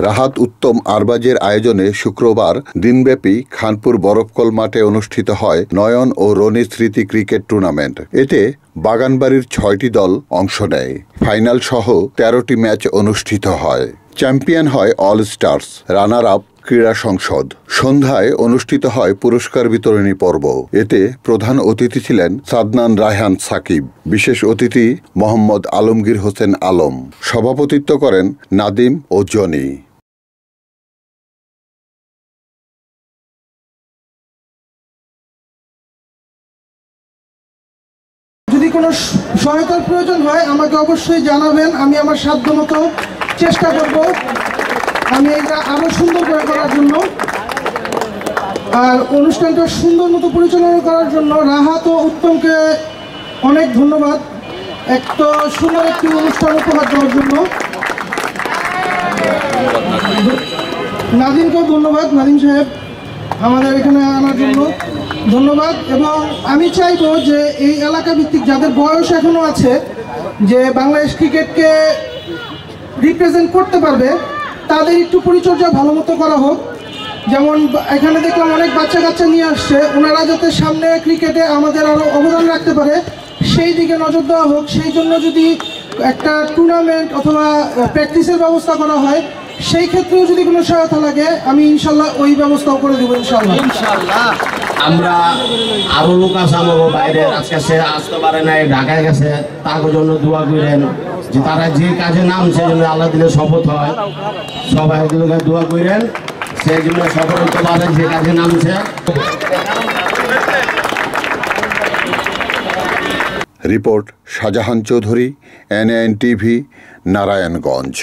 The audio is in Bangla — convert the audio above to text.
রাহাত উত্তম আরবাজের আয়োজনে শুক্রবার দিনব্যাপী খানপুর বরফকল মাঠে অনুষ্ঠিত হয় নয়ন ও রনি স্মৃতি ক্রিকেট টুর্নামেন্ট। এতে বাগানবাড়ির ৬টি দল অংশ নেয়। ফাইনাল সহ ১৩টি ম্যাচ অনুষ্ঠিত হয়। চ্যাম্পিয়ন হয় অল স্টার্স, রানার আপ ক্রীড়া সংসদ। সন্ধ্যায় অনুষ্ঠিত হয় পুরস্কার বিতরণী পর্ব। এতে প্রধান অতিথি ছিলেন সাদনান রায়হান সাকিব, বিশেষ অতিথি মোহাম্মদ আলমগীর হোসেন আলম, সভাপতিত্ব করেন নাদিম ও জনি। যদি কোনো সহায়তার প্রয়োজন হয় আমাকে অবশ্যই জানাবেন, আমি আমার সাধ্যমতো চেষ্টা করব আমি এটা আরো সুন্দর করে করার জন্য। আর অনুষ্ঠানটা সুন্দর মতো পরিচালনা করার জন্য রাহাত ও উত্তমকে অনেক ধন্যবাদ, এত সুন্দর একটি অনুষ্ঠান উপহার দেওয়ার জন্য। নাদিমকেও ধন্যবাদ, নাদিম সাহেব আমাদের এখানে আনার জন্য ধন্যবাদ। এবং আমি চাইবো যে এই এলাকা ভিত্তিক যাদের বয়স এখনো আছে, যে বাংলাদেশ ক্রিকেটকে রিপ্রেজেন্ট করতে পারবে, তাদের একটু পরিচর্যা ভালো মতো করা হোক। যেমন এখানে দেখলাম অনেক বাচ্চা কাচ্চা নিয়ে আসছে, ওনারা যাতে সামনে ক্রিকেটে আমাদের আরও অবদান রাখতে পারে সেই দিকে নজর দেওয়া হোক। সেই জন্য যদি একটা টুর্নামেন্ট অথবা প্র্যাকটিসের ব্যবস্থা করা হয়, সেই ক্ষেত্রেও যদি কোনো সহায়তা লাগে আমি ইনশাল্লাহ ওই ব্যবস্থাও করে দেবো ইনশাল্লাহ। আমরা আরো লোক আছে আমার বাইরে, আজকে সে আসতে পারে নাই, ঢাকায় গেছে, তার জন্য দোয়া করেন যে তারা যে কাজে নামছে জন্য আল্লাহ দিলে শপথ হয়, সবাই দোয়া করেন সেই জন্য সফল হতে পারে যে কাজে নামছে। Report Shahjahan Chowdhury, NAN TV, Narayanganj.